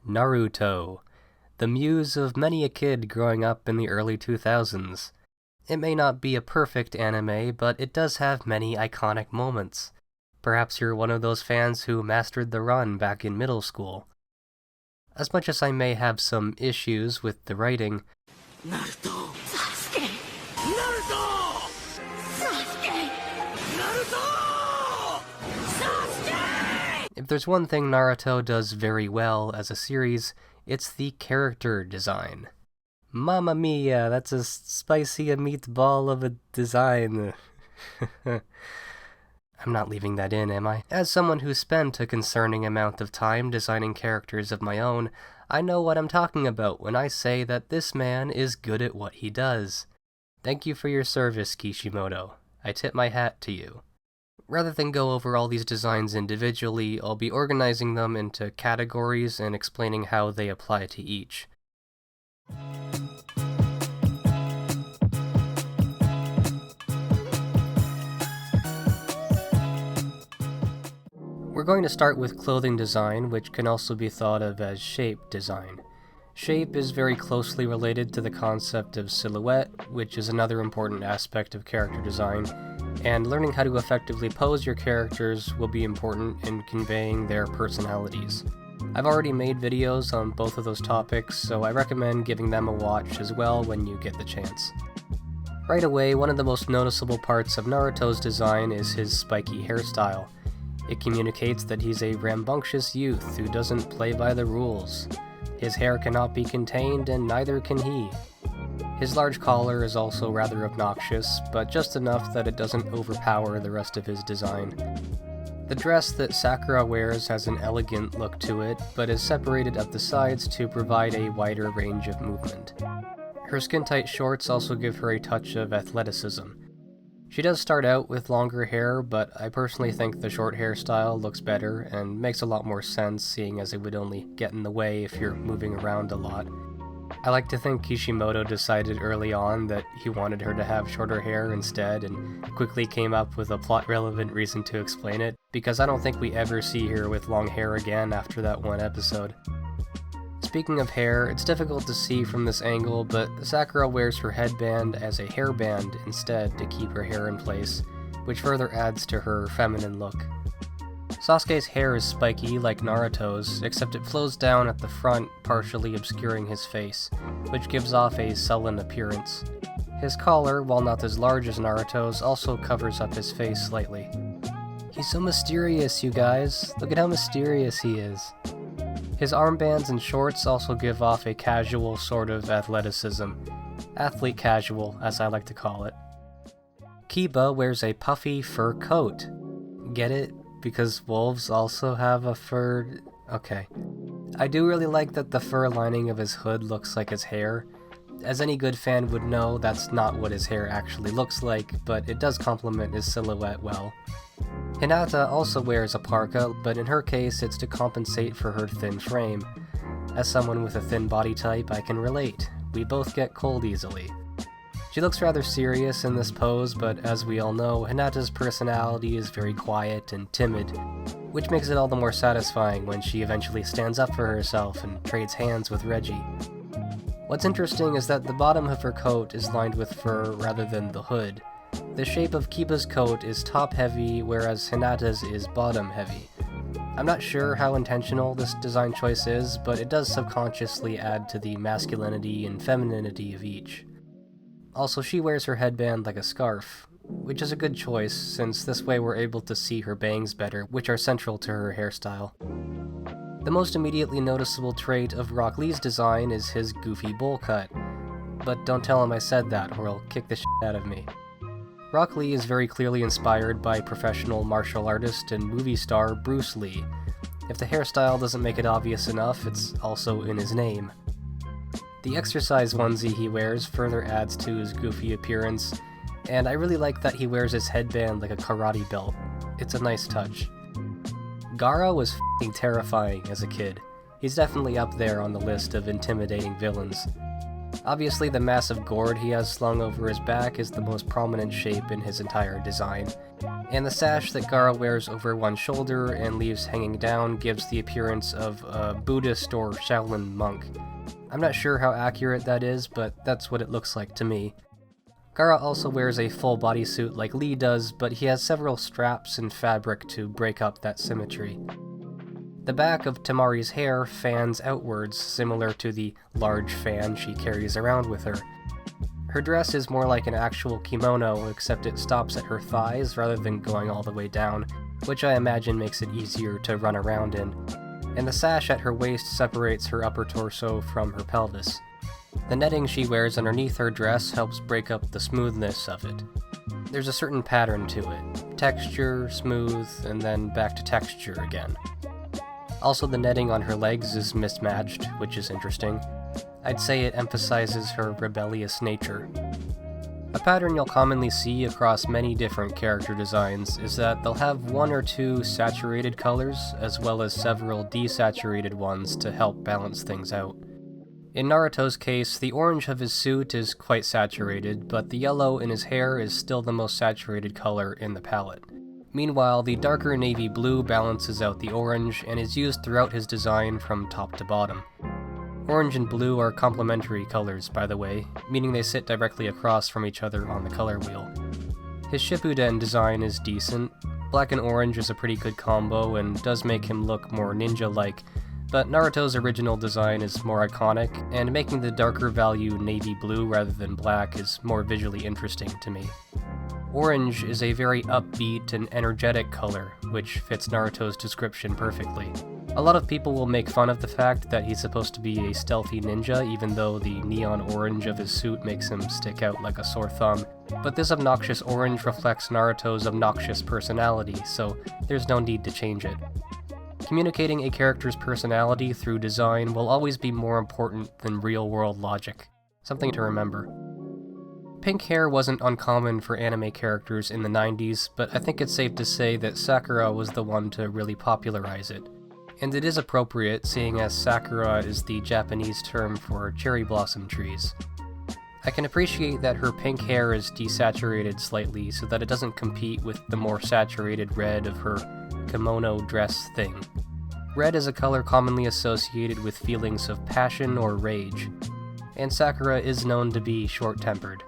Naruto, the muse of many a kid growing up in the early 2000s. It may not be a perfect anime, but it does have many iconic moments. Perhaps you're one of those fans who mastered the run back in middle school. As much as I may have some issues with the writing, Naruto! Sasuke! Naruto! Sasuke! Naruto! Sasuke! if there's one thing Naruto does very well as a series, it's the character design. Mamma mia, that's as spicy a meatball of a design. I'm not leaving that in, am I? As someone who spent a concerning amount of time designing characters of my own, I know what I'm talking about when I say that this man is good at what he does. Thank you for your service, Kishimoto. I tip my hat to you. Rather than go over all these designs individually, I'll be organizing them into categories and explaining how they apply to each. We're going to start with clothing design, which can also be thought of as shape design. Shape is very closely related to the concept of silhouette, which is another important aspect of character design, and learning how to effectively pose your characters will be important in conveying their personalities. I've already made videos on both of those topics, so I recommend giving them a watch as well when you get the chance. Right away, one of the most noticeable parts of Naruto's design is his spiky hairstyle. It communicates that he's a rambunctious youth who doesn't play by the rules. His hair cannot be contained, and neither can he. His large collar is also rather obnoxious, but just enough that it doesn't overpower the rest of his design. The dress that Sakura wears has an elegant look to it, but is separated at the sides to provide a wider range of movement. Her skin-tight shorts also give her a touch of athleticism. She does start out with longer hair, but I personally think the short hairstyle looks better and makes a lot more sense, seeing as it would only get in the way if you're moving around a lot. I like to think Kishimoto decided early on that he wanted her to have shorter hair instead, and quickly came up with a plot-relevant reason to explain it, because I don't think we ever see her with long hair again after that one episode. Speaking of hair, it's difficult to see from this angle, but Sakura wears her headband as a hairband instead to keep her hair in place, which further adds to her feminine look. Sasuke's hair is spiky like Naruto's, except it flows down at the front, partially obscuring his face, which gives off a sullen appearance. His collar, while not as large as Naruto's, also covers up his face slightly. He's so mysterious, you guys. Look at how mysterious he is. His armbands and shorts also give off a casual sort of athleticism. Athlete casual, as I like to call it. Kiba wears a puffy fur coat. Get it? Because wolves also have a fur... Okay. I do really like that the fur lining of his hood looks like his hair. As any good fan would know, that's not what his hair actually looks like, but it does complement his silhouette well. Hinata also wears a parka, but in her case it's to compensate for her thin frame. As someone with a thin body type, I can relate. We both get cold easily. She looks rather serious in this pose, but as we all know, Hinata's personality is very quiet and timid, which makes it all the more satisfying when she eventually stands up for herself and trades hands with Reggie. What's interesting is that the bottom of her coat is lined with fur rather than the hood. The shape of Kiba's coat is top-heavy, whereas Hinata's is bottom-heavy. I'm not sure how intentional this design choice is, but it does subconsciously add to the masculinity and femininity of each. Also, she wears her headband like a scarf, which is a good choice, since this way we're able to see her bangs better, which are central to her hairstyle. The most immediately noticeable trait of Rock Lee's design is his goofy bowl cut, but don't tell him I said that or he'll kick the shit out of me. Rock Lee is very clearly inspired by professional martial artist and movie star Bruce Lee. If the hairstyle doesn't make it obvious enough, it's also in his name. The exercise onesie he wears further adds to his goofy appearance, and I really like that he wears his headband like a karate belt. It's a nice touch. Gaara was f***ing terrifying as a kid. He's definitely up there on the list of intimidating villains. Obviously, the massive gourd he has slung over his back is the most prominent shape in his entire design, and the sash that Gaara wears over one shoulder and leaves hanging down gives the appearance of a Buddhist or Shaolin monk. I'm not sure how accurate that is, but that's what it looks like to me. Gaara also wears a full bodysuit like Lee does, but he has several straps and fabric to break up that symmetry. The back of Tamari's hair fans outwards, similar to the large fan she carries around with her. Her dress is more like an actual kimono, except it stops at her thighs rather than going all the way down, which I imagine makes it easier to run around in. And the sash at her waist separates her upper torso from her pelvis. The netting she wears underneath her dress helps break up the smoothness of it. There's a certain pattern to it. Texture, smooth, and then back to texture again. Also, the netting on her legs is mismatched, which is interesting. I'd say it emphasizes her rebellious nature. A pattern you'll commonly see across many different character designs is that they'll have one or two saturated colors, as well as several desaturated ones to help balance things out. In Naruto's case, the orange of his suit is quite saturated, but the yellow in his hair is still the most saturated color in the palette. Meanwhile, the darker navy blue balances out the orange and is used throughout his design from top to bottom. Orange and blue are complementary colors, by the way, meaning they sit directly across from each other on the color wheel. His Shippuden design is decent. Black and orange is a pretty good combo and does make him look more ninja-like, but Naruto's original design is more iconic, and making the darker value navy blue rather than black is more visually interesting to me. Orange is a very upbeat and energetic color, which fits Naruto's description perfectly. A lot of people will make fun of the fact that he's supposed to be a stealthy ninja, even though the neon orange of his suit makes him stick out like a sore thumb, but this obnoxious orange reflects Naruto's obnoxious personality, so there's no need to change it. Communicating a character's personality through design will always be more important than real-world logic. Something to remember. Pink hair wasn't uncommon for anime characters in the 90s, but I think it's safe to say that Sakura was the one to really popularize it. And it is appropriate, seeing as Sakura is the Japanese term for cherry blossom trees. I can appreciate that her pink hair is desaturated slightly so that it doesn't compete with the more saturated red of her kimono dress thing. Red is a color commonly associated with feelings of passion or rage, and Sakura is known to be short-tempered.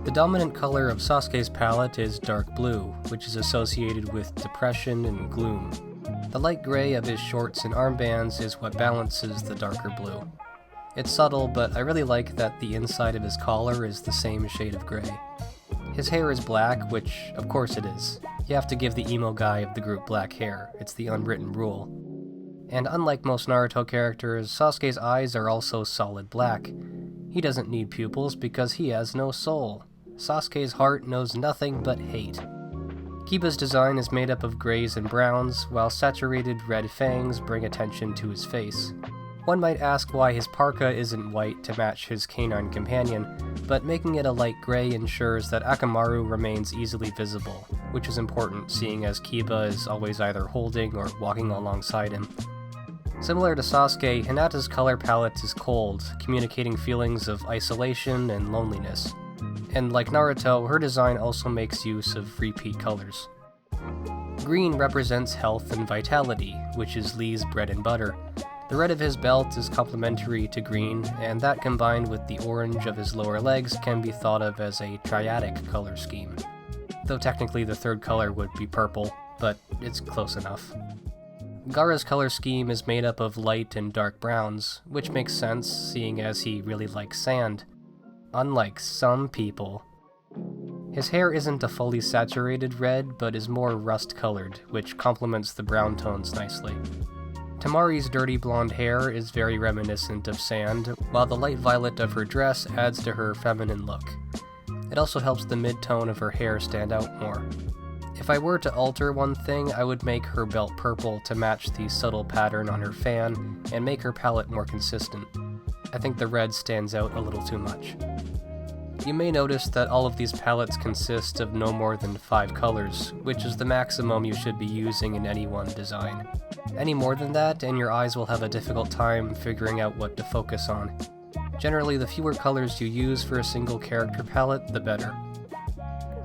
The dominant color of Sasuke's palette is dark blue, which is associated with depression and gloom. The light gray of his shorts and armbands is what balances the darker blue. It's subtle, but I really like that the inside of his collar is the same shade of gray. His hair is black, which, of course it is. You have to give the emo guy of the group black hair, it's the unwritten rule. And unlike most Naruto characters, Sasuke's eyes are also solid black. He doesn't need pupils because he has no soul. Sasuke's heart knows nothing but hate. Kiba's design is made up of grays and browns, while saturated red fangs bring attention to his face. One might ask why his parka isn't white to match his canine companion, but making it a light gray ensures that Akamaru remains easily visible, which is important seeing as Kiba is always either holding or walking alongside him. Similar to Sasuke, Hinata's color palette is cold, communicating feelings of isolation and loneliness. And like Naruto, her design also makes use of repeat colors. Green represents health and vitality, which is Lee's bread and butter. The red of his belt is complementary to green, and that combined with the orange of his lower legs can be thought of as a triadic color scheme. Though technically the third color would be purple, but it's close enough. Gaara's color scheme is made up of light and dark browns, which makes sense seeing as he really likes sand. Unlike some people. His hair isn't a fully saturated red, but is more rust-colored, which complements the brown tones nicely. Tamari's dirty blonde hair is very reminiscent of sand, while the light violet of her dress adds to her feminine look. It also helps the mid-tone of her hair stand out more. If I were to alter one thing, I would make her belt purple to match the subtle pattern on her fan, and make her palette more consistent. I think the red stands out a little too much. You may notice that all of these palettes consist of no more than 5 colors, which is the maximum you should be using in any one design. Any more than that, and your eyes will have a difficult time figuring out what to focus on. Generally, the fewer colors you use for a single character palette, the better.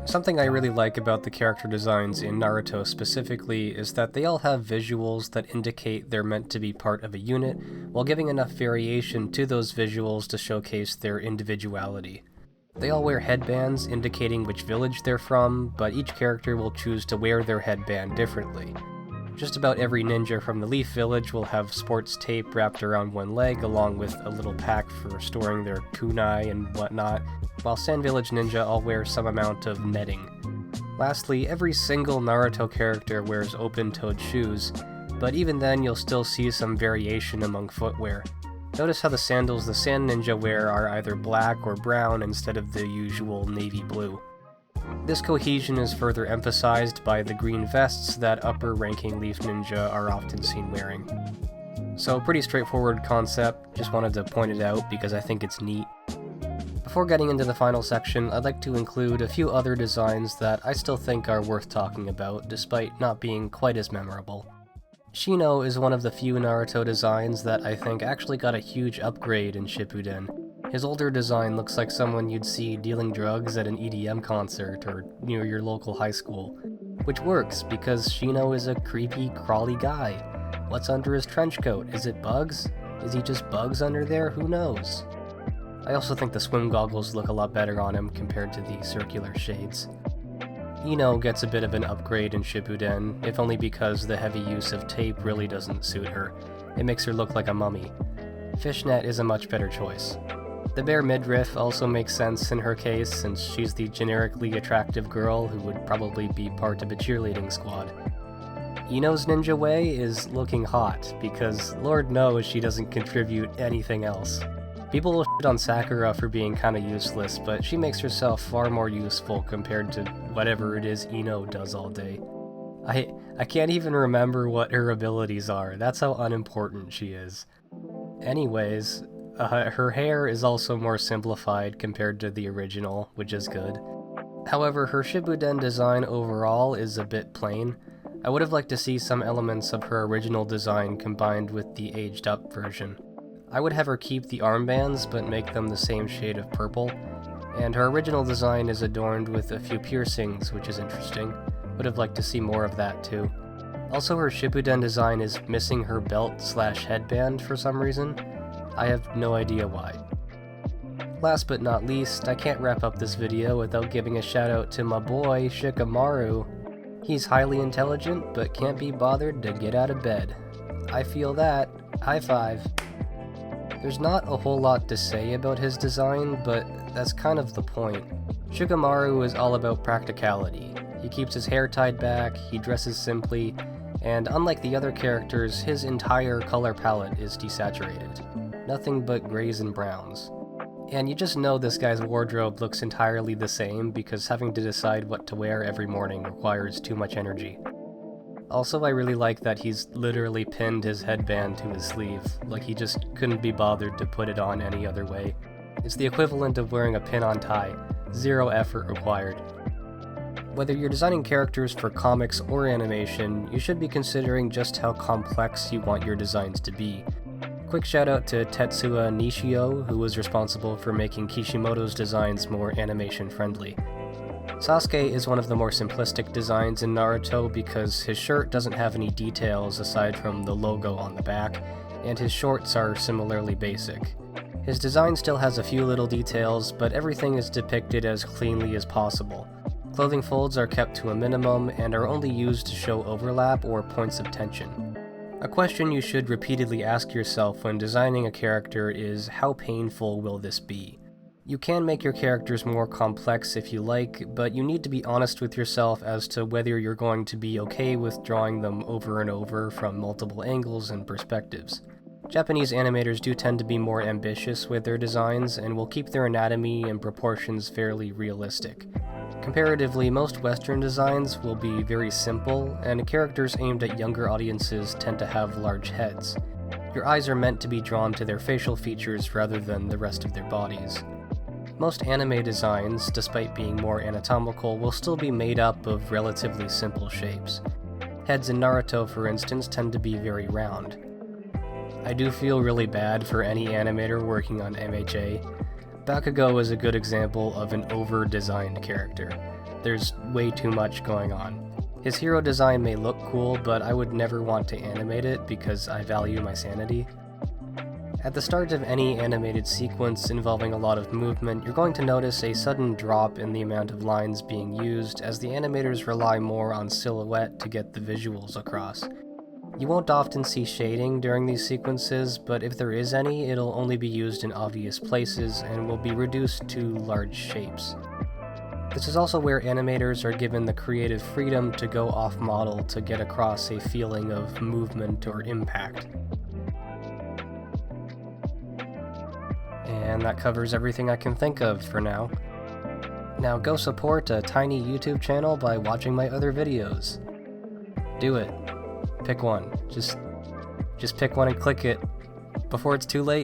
Something I really like about the character designs in Naruto specifically is that they all have visuals that indicate they're meant to be part of a unit, while giving enough variation to those visuals to showcase their individuality. They all wear headbands indicating which village they're from, but each character will choose to wear their headband differently. Just about every ninja from the Leaf Village will have sports tape wrapped around one leg along with a little pack for storing their kunai and whatnot, while Sand Village ninja all wear some amount of netting. Lastly, every single Naruto character wears open-toed shoes, but even then you'll still see some variation among footwear. Notice how the sandals the Sand Ninja wear are either black or brown instead of the usual navy blue. This cohesion is further emphasized by the green vests that upper-ranking Leaf Ninja are often seen wearing. So, pretty straightforward concept, just wanted to point it out because I think it's neat. Before getting into the final section, I'd like to include a few other designs that I still think are worth talking about, despite not being quite as memorable. Shino is one of the few Naruto designs that I think actually got a huge upgrade in Shippuden. His older design looks like someone you'd see dealing drugs at an EDM concert or near your local high school. Which works, because Shino is a creepy, crawly guy. What's under his trench coat? Is it bugs? Is he just bugs under there? Who knows? I also think the swim goggles look a lot better on him compared to the circular shades. Ino gets a bit of an upgrade in Shippuden, if only because the heavy use of tape really doesn't suit her. It makes her look like a mummy. Fishnet is a much better choice. The bare midriff also makes sense in her case, since she's the generically attractive girl who would probably be part of a cheerleading squad. Ino's ninja way is looking hot, because Lord knows she doesn't contribute anything else. People will shit on Sakura for being kinda useless, but she makes herself far more useful compared to whatever it is Ino does all day. I can't even remember what her abilities are, that's how unimportant she is. Anyways, her hair is also more simplified compared to the original, which is good. However, her Shippuden design overall is a bit plain. I would have liked to see some elements of her original design combined with the aged-up version. I would have her keep the armbands, but make them the same shade of purple, and her original design is adorned with a few piercings, which is interesting. Would have liked to see more of that too. Also, her Shippuden design is missing her belt/headband for some reason. I have no idea why. Last but not least, I can't wrap up this video without giving a shout out to my boy, Shikamaru. He's highly intelligent, but can't be bothered to get out of bed. I feel that. High five. There's not a whole lot to say about his design, but that's kind of the point. Shikamaru is all about practicality. He keeps his hair tied back, he dresses simply, and unlike the other characters, his entire color palette is desaturated. Nothing but grays and browns. And you just know this guy's wardrobe looks entirely the same because having to decide what to wear every morning requires too much energy. Also, I really like that he's literally pinned his headband to his sleeve, like he just couldn't be bothered to put it on any other way. It's the equivalent of wearing a pin-on tie, zero effort required. Whether you're designing characters for comics or animation, you should be considering just how complex you want your designs to be. Quick shout out to Tetsuya Nishio, who was responsible for making Kishimoto's designs more animation friendly. Sasuke is one of the more simplistic designs in Naruto because his shirt doesn't have any details aside from the logo on the back, and his shorts are similarly basic. His design still has a few little details, but everything is depicted as cleanly as possible. Clothing folds are kept to a minimum and are only used to show overlap or points of tension. A question you should repeatedly ask yourself when designing a character is, how painful will this be? You can make your characters more complex if you like, but you need to be honest with yourself as to whether you're going to be okay with drawing them over and over from multiple angles and perspectives. Japanese animators do tend to be more ambitious with their designs and will keep their anatomy and proportions fairly realistic. Comparatively, most Western designs will be very simple, and characters aimed at younger audiences tend to have large heads. Your eyes are meant to be drawn to their facial features rather than the rest of their bodies. Most anime designs, despite being more anatomical, will still be made up of relatively simple shapes. Heads in Naruto, for instance, tend to be very round. I do feel really bad for any animator working on MHA. Bakugo is a good example of an over-designed character. There's way too much going on. His hero design may look cool, but I would never want to animate it because I value my sanity. At the start of any animated sequence involving a lot of movement, you're going to notice a sudden drop in the amount of lines being used as the animators rely more on silhouette to get the visuals across. You won't often see shading during these sequences, but if there is any, it'll only be used in obvious places and will be reduced to large shapes. This is also where animators are given the creative freedom to go off-model to get across a feeling of movement or impact. And that covers everything I can think of for now. Now go support a tiny YouTube channel by watching my other videos. Do it. Pick one. Just pick one and click it before it's too late.